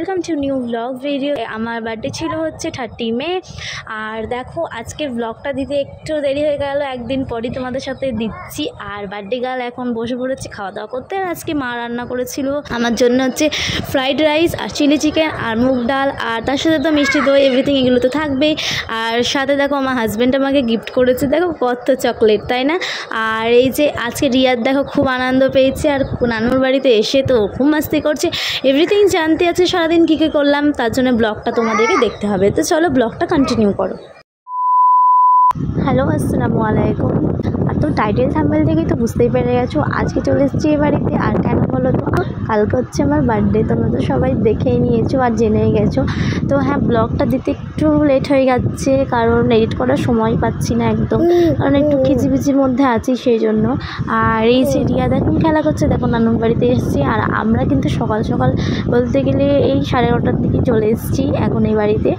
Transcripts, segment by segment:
Welcome to new blog video. আমার birthday ছিল হচ্ছে 30 মে। আর দেখো আজকের ব্লগটা দিতে একটু দেরি হয়ে গেল, একদিন পরই তোমাদের সাথে দিচ্ছি। আর বার্থডে গার্ল এখন বসে পড়েছি খাওয়া দাওয়া করতে। আর আজকে মা রান্না করেছিল আমার জন্য হচ্ছে ফ্রাইড রাইস আর চিলি চিকেন আর মুগ ডাল, আর তার সাথে তো মিষ্টি দই এভরিথিং এগুলো তো থাকবেই। আর সাথে দেখো আমার হাজব্যান্ড আমাকে গিফট করেছে, দেখো কত চকলেট, তাই না? আর এই যে আজকে রিয়াদ দেখো খুব আনন্দ পেয়েছে, আর নানুর বাড়িতে এসে তো খুব মাস্তি করছে। এভরিথিং জানতে আছে সারাদিন কী কী করলাম, তার জন্য ব্লগটা তোমাদেরকে দেখতে হবে। তো চলো ব্লগটা কন্টিনিউ করো। হ্যালো, আসসালামু আলাইকুম। আর তো টাইটেল থাম্বনেল দেখেই তো বুঝতেই পেরে গেছো আজকে চলে এসেছি এই বাড়িতে। আর কেন বলো তো, কালকে হচ্ছে আমার বার্থডে, তোমরা তো সবাই দেখেই নিয়েছো আর জেনেই গেছো। তো হ্যাঁ, ব্লগটা দিতে একটু লেট হয়ে যাচ্ছে, কারণ এডিট করার সময় পাচ্ছি না একদম, কারণ একটু খিচিবিচির মধ্যে আছি সেই জন্য। আর এই যে রিয়া দেখুন খেলা করছে, দেখো নানুর বাড়িতে এসেছি। আর আমরা কিন্তু সকাল সকাল বলতে গেলে এই 9:30টার দিকে চলে এসেছি এখন এই বাড়িতে।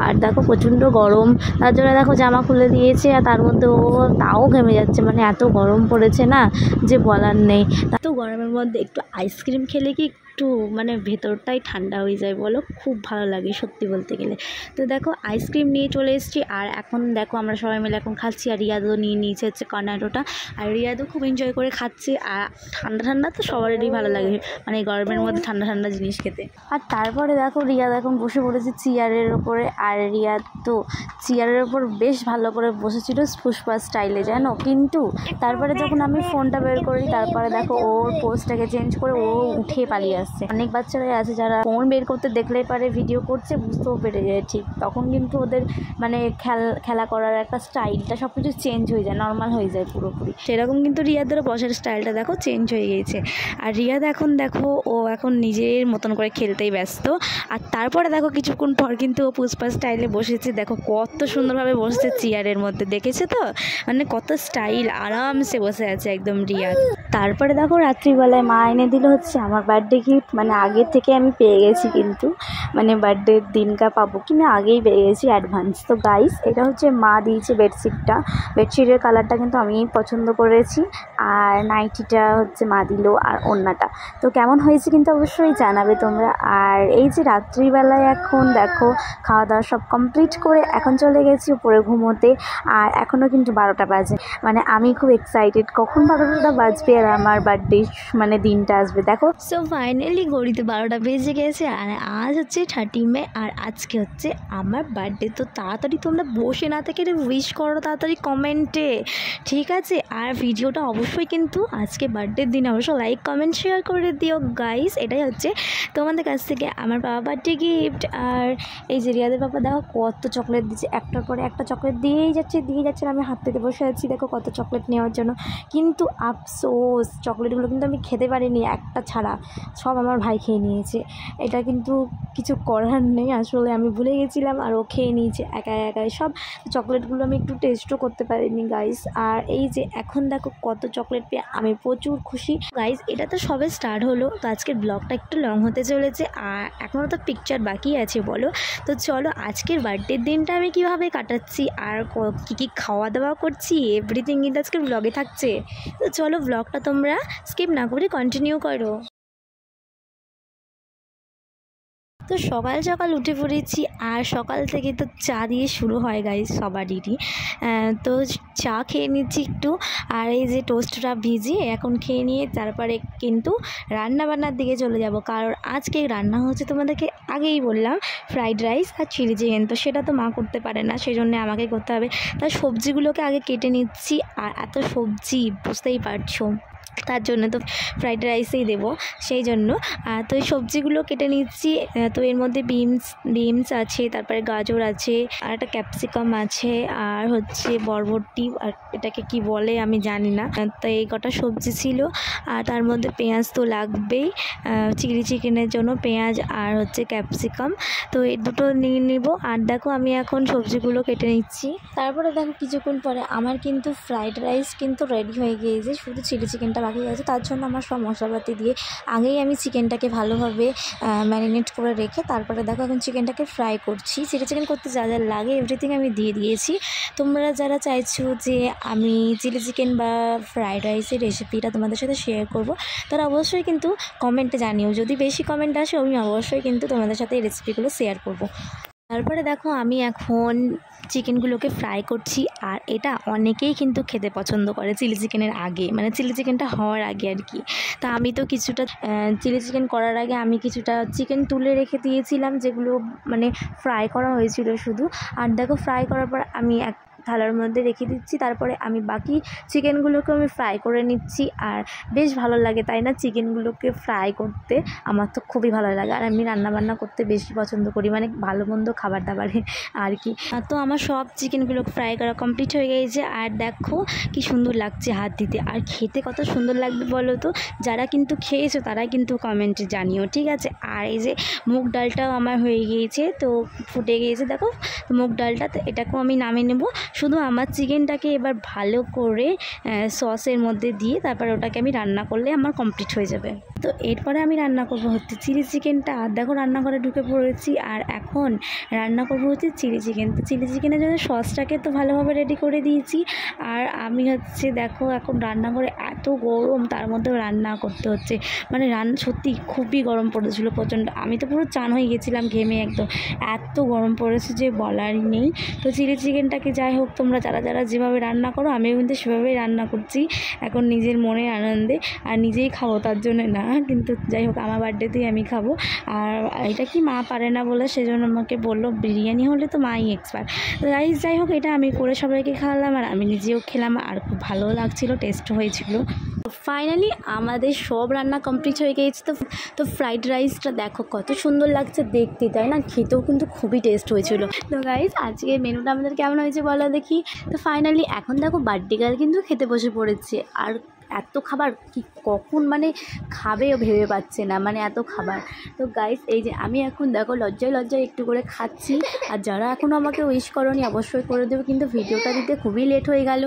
আর দেখো প্রচণ্ড গরম, তার জন্য দেখো জামা খুলে দিয়েছে, আর তার মধ্যে ও তাও ঘেমে যাচ্ছে, মানে এত গরম পড়েছে না যে বলার নেই। এত গরমের মধ্যে একটু আইসক্রিম খেলে কি একটু মানে ভেতরটাই ঠান্ডা হয়ে যায় বলো, খুব ভালো লাগে সত্যি বলতে গেলে। তো দেখো আইসক্রিম নিয়ে চলে এসেছি, আর এখন দেখো আমরা সবাই মিলে এখন খাচ্ছি। আর রিয়াদও নিয়ে নিয়েছে হচ্ছে কর্নেটোটা, আর রিয়াদও খুব এনজয় করে খাচ্ছে। আর ঠান্ডা ঠান্ডা তো সবারই ভালো লাগে, মানে গরমের মধ্যে ঠান্ডা ঠান্ডা জিনিস খেতে। আর তারপরে দেখো রিয়াদ এখন বসে পড়েছে চেয়ারের ওপরে। আর রিয়াদ তো চেয়ারের ওপর বেশ ভালো করে বসেছিল পুষ্পা স্টাইলে, জানো। কিন্তু তারপরে যখন আমি ফোনটা বের করি, তারপরে দেখো ওর পোজটাকে চেঞ্জ করে ও উঠে পালিয়ে আসছে। অনেক বাচ্চারাই আছে যারা ফোন বের করতে দেখলেই পারে ভিডিও করছে, বুঝতেও পেরে যায় ঠিক তখন কিন্তু ওদের মানে খেলা করার একটা স্টাইলটা সব কিছু চেঞ্জ হয়ে যায়, নর্মাল হয়ে যায় পুরোপুরি। সেরকম কিন্তু রিয়াদের বসার স্টাইলটা দেখো চেঞ্জ হয়ে গিয়েছে। আর রিয়াদ এখন দেখো ও এখন নিজের মতন করে খেলতেই ব্যস্ত। আর তারপরে দেখো কিছুক্ষণ পর কিন্তু ও পুষ্পা স্টাইলে বসেছে, দেখো কত সুন্দরভাবে বসেছে চেয়ারের মধ্যে, দেখেছে তো মানে কত স্টাইল, আরামসে বসে আছে একদম রিয়াদ। তারপরে দেখো রাত্রিবেলায় মা এনে দিল হচ্ছে আমার বার্থডে গিফট, মানে আগের থেকে আমি পেয়ে গেছি, কিন্তু মানে বার্থডের দিনটা পাবো কি না আগেই পেয়ে গেছি অ্যাডভান্স। তো গাইস এটা হচ্ছে মা দিয়েছে বেডশিটটা, বেডশিটের কালারটা কিন্তু আমি পছন্দ করেছি। আর নাইটিটা হচ্ছে মা দিল, আর ওড়নাটা তো কেমন হয়েছে কিন্তু অবশ্যই জানাবে তোমরা। আর এই যে রাত্রিবেলায় এখন দেখো খাওয়া দাওয়া সব কমপ্লিট করে এখন চলে গেছি উপরে ঘুমোতে। আর এখনও কিন্তু 12টা বাজে, মানে আমি খুব এক্সাইটেড কখন 12টা বাজবে আর আমার বার্থডে মানে দিনটা আসবে। দেখো সো ফাইনালি ঘড়িতে 12টা বেজে গেছে, আর আজ হচ্ছে 30 মে, আর আজকে হচ্ছে আমার বার্থডে। তো তাড়াতাড়ি তোমরা বসে না থেকে উইশ করো তাড়াতাড়ি কমেন্টে, ঠিক আছে? আর ভিডিওটা অবশ্যই কিন্তু আজকে বার্থডের দিন অবশ্যই লাইক কমেন্ট শেয়ার করে দিও গাইস। এটাই হচ্ছে তোমাদের কাছ থেকে আমার বাবা বার্থডে গিফট। আর এই যে রিয়াদের বাবা দেখো কত চকলেট দিচ্ছে, একটার পরে একটা চকলেট দিয়েই যাচ্ছে। আমি হাত পেতে বসে আছি দেখো কত চকলেট নেওয়ার জন্য, কিন্তু আফসোস চকলেটগুলো কিন্তু আমি খেতে পারিনি একটা ছাড়া, সব আমার ভাই খেয়ে নিয়েছে। এটা কিন্তু কিছু করার নেই, আসলে আমি ভুলে গেছিলাম আর ও খেয়ে নিয়েছে একাই সব চকলেটগুলো, আমি একটু টেস্টও করতে পারিনি গাইস। আর এই যে এখন দেখো কত চকলেট পেয়ে আমি প্রচুর খুশি গাইস। এটা তো সবে স্টার্ট হলো, তো আজকের ব্লগটা একটু লং হতে চলেছে, আর এখনও তো পিকচার বাকি আছে বলো। তো চলো আজকের বার্থডের দিনটা আমি কীভাবে কাটাচ্ছি আর কী খাওয়া দাওয়া করছি এভরিথিং কিন্তু আজকের ব্লগে থাকছে। তো চলো ব্লগটা তোমরা স্কিপ না করে কন্টিনিউ করো। তো সকাল সকাল উঠে পড়েছি, আর সকাল থেকে তো চা দিয়ে শুরু হয় গাইস সবারই। তো চা খেয়ে নিচ্ছি একটু, আর এই যে টোস্টটা ভিজিয়ে এখন খেয়ে নিয়ে তারপরে কিন্তু রান্নাবান্নার দিকে চলে যাব। কারণ আজকে রান্না হচ্ছে তোমাদেরকে আগেই বললাম ফ্রাইড রাইস আর চিলি চিকেন, তো সেটা তো মা করতে পারে না, সেই জন্য আমাকে করতে হবে। তাই সবজিগুলোকে আগে কেটে নিচ্ছি, আর এত সবজি বুঝতেই পারছো, তার জন্য তো ফ্রাইড রাইসেই দেবো সেই জন্য। তো এই সবজিগুলো কেটে নিচ্ছি। তো এর মধ্যে বিনস আছে, তারপরে গাজর আছে, আর একটা ক্যাপসিকাম আছে, আর হচ্ছে বরবটি, আর এটাকে কি বলে আমি জানি না। তো এই কটা সবজি ছিল, আর তার মধ্যে পেঁয়াজ তো লাগবেই চিলি চিকেনের জন্য, পেঁয়াজ আর হচ্ছে ক্যাপসিকাম, তো এই দুটো নিয়ে নিব। আর দেখো আমি এখন সবজিগুলো কেটে নিচ্ছি। তারপরে দেখো কিছুক্ষণ পরে আমার কিন্তু ফ্রাইড রাইস কিন্তু রেডি হয়ে গিয়েছে, শুধু চিলি চিকেনটা বাকি আছে, তার জন্য আমার সব মশলাপাতি দিয়ে আগেই আমি চিকেনটাকে ভালোভাবে ম্যারিনেট করে রেখে তারপরে দেখো এখন চিকেনটাকে ফ্রাই করছি। চিলি চিকেন করতে যা যা লাগে এভরিথিং আমি দিয়ে দিয়েছি। তোমরা যারা চাইছো যে আমি চিলি চিকেন বা ফ্রাইড রাইসের রেসিপিটা তোমাদের সাথে শেয়ার করব, তারা অবশ্যই কিন্তু কমেন্টে জানিও। যদি বেশি কমেন্ট আসে আমি অবশ্যই কিন্তু তোমাদের সাথে এই রেসিপিগুলো শেয়ার করব। তারপরে দেখো আমি এখন চিকেনগুলোকে ফ্রাই করছি, আর এটা অনেকেই কিন্তু খেতে পছন্দ করে চিলি চিকেনের আগে, মানে চিলি চিকেনটা হওয়ার আগে আর কি। তা আমি তো কিছুটা চিলি চিকেন করার আগে আমি কিছুটা চিকেন তুলে রেখে দিয়েছিলাম, যেগুলো মানে ফ্রাই করা হয়েছিল শুধু। আর দেখো ফ্রাই করার পর আমি এক থালার মধ্যে রেখে দিচ্ছি, তারপরে আমি বাকি চিকেনগুলোকে আমি ফ্রাই করে নিচ্ছি। আর বেশ ভালো লাগে তাই না চিকেনগুলোকে ফ্রাই করতে, আমার তো খুবই ভালো লাগে। আর আমি রান্নাবান্না করতে বেশি পছন্দ করি, মানে ভালো মন্দ খাবার দাবারে আর কি। তো আমার সব চিকেনগুলো ফ্রাই করা কমপ্লিট হয়ে গিয়েছে। আর দেখো কি সুন্দর লাগছে হাত দিতে, আর খেতে কত সুন্দর লাগবে বলো তো। যারা কিন্তু খেয়েছো তারাই কিন্তু কমেন্টে জানিও, ঠিক আছে। আর এই যে মুগ ডালটাও আমার হয়ে গিয়েছে, তো ফুটে গিয়েছে দেখো মুগ ডালটা, তো এটাকেও আমি নামিয়ে নেব। শুধু আমার চিকেনটাকে এবার ভালো করে সসের মধ্যে দিয়ে তারপর ওটাকে আমি রান্না করলে আমার কমপ্লিট হয়ে যাবে। তো এরপরে আমি রান্না করবো হচ্ছে চিলি চিকেনটা। আর দেখো রান্নাঘরে ঢুকে পড়েছি, আর এখন রান্না করবো হচ্ছে চিলি চিকেন। তো চিলি চিকেনের জন্য সসটাকে তো ভালোভাবে রেডি করে দিয়েছি। আর আমি হচ্ছে দেখো এখন রান্নাঘরে এত গরম, তার মধ্যেও রান্না করতে হচ্ছে, মানে সত্যি খুবই গরম পড়েছিল প্রচণ্ড। আমি তো পুরো চান হয়ে গেছিলাম ঘেমে, একদম এত গরম পড়েছে যে বলারই নেই। তো চিলি চিকেনটাকে যাই হোক তোমরা যারা যারা যেভাবে রান্না করো আমিও কিন্তু সেভাবেই রান্না করছি এখন নিজের মনের আনন্দে, আর নিজেই খাবো তার জন্য না, কিন্তু যাই হোক আমার বার্থডেতেই আমি খাবো। আর এটা কি মা পারে না বলে সেজন্য আমাকে বললো বিরিয়ানি হলে তো মাই এক্সপার্ট। তো রাইস যাই হোক এটা আমি করে সবাইকে খাওয়ালাম, আর আমি নিজেও খেলাম, আর খুব ভালো লাগছিলো, টেস্ট হয়েছিল। ফাইনালি আমাদের সব রান্না কমপ্লিট হয়ে গিয়েছে। তো ফ্রাইড রাইসটা দেখো কত সুন্দর লাগছে দেখতে, তাই না? খেতেও কিন্তু খুবই টেস্ট হয়েছিল। তো গাইজ আজকে মেনুটা আমাদের কেমন হয়েছে বলো দেখি। তো ফাইনালি এখন দেখো বার্থডে গার্ল কিন্তু খেতে বসে পড়েছে, আর এত খাবার কি কখন মানে খাবেও ভেবে পাচ্ছে না, মানে এত খাবার। তো গাইস এই যে আমি এখন দেখো লজ্জায় লজ্জায় একটু করে খাচ্ছি। আর যারা এখনও আমাকে উইশ করোনি অবশ্যই করে দেবে, কিন্তু ভিডিওটা দিতে খুবই লেট হয়ে গেল।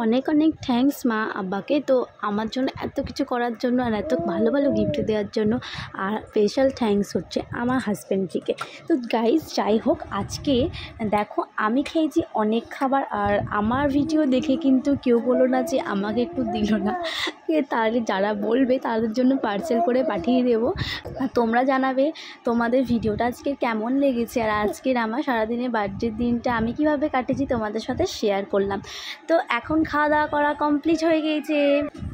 অনেক অনেক থ্যাঙ্কস মা আব্বাকে, তো আমার জন্য এত কিছু করার জন্য আর এত ভালো ভালো গিফট দেওয়ার জন্য। আর স্পেশাল থ্যাঙ্কস হচ্ছে আমার হাজব্যান্ডজিকে। তো গাইজ যাই হোক আজকে দেখো আমি খেয়েছি অনেক খাবার, আর আমার ভিডিও দেখে কিন্তু কেউ বলো না যে আমাকে একটু দিল না। তার যারা বলবে তাদের জন্য পার্সেল করে পাঠিয়ে দেবো। আর তোমরা জানাবে তোমাদের ভিডিওটা আজকে কেমন লেগেছে, আর আজকের আমার সারাদিনের বার্থডের দিনটা আমি কিভাবে কাটেছি তোমাদের সাথে শেয়ার করলাম। তো এখন খাওয়া দাওয়া করা কমপ্লিট হয়ে গিয়েছে।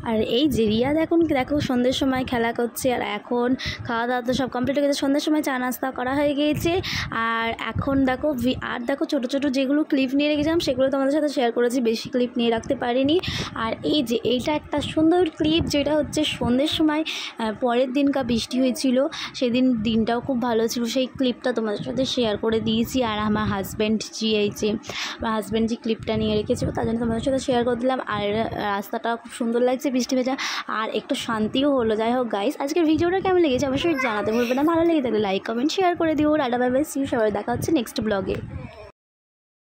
আর এই যে রিয়াদ এখন দেখো সন্ধ্যের সময় খেলা করছে, আর এখন খাওয়া দাওয়া তো সব কমপ্লিট হয়ে গেছে, সন্ধ্যের সময় চা নাস্তা করা হয়ে গিয়েছে। আর এখন দেখো দেখো ছোটো ছোটো যেগুলো ক্লিপ নিয়ে রেখেছিলাম সেগুলো তোমাদের সাথে শেয়ার করেছি, বেশি ক্লিপ নিয়ে রাখতে পারিনি। আর এই যে এইটা একটা সুন্দর ক্লিপ, যেটা হচ্ছে সন্ধ্যের সময় পরের দিনকার বৃষ্টি হয়েছিল, সেদিন দিনটাও খুব ভালো ছিল, সেই ক্লিপটা তোমাদের সাথে শেয়ার করে দিয়েছি। আর আমার হাজব্যান্ডজি এই যে আমার হাজব্যান্ডজি ক্লিপটা নিয়ে রেখেছিল, তার জন্য তোমাদের সাথে শেয়ার করে দিলাম। আর রাস্তাটা খুব সুন্দর লাগছে বৃষ্টি ভেজা, আর একটু শান্তিও হলো। যাই হোক গাইস আজকের ভিডিওটা কেমন লেগেছে অবশ্যই জানাতে ভুলবে না, ভালো লেগে থাকলে লাইক কমেন্ট শেয়ার করে দিও। Tata bye bye, see you, সবাই দেখা হচ্ছে নেক্সট ব্লগে।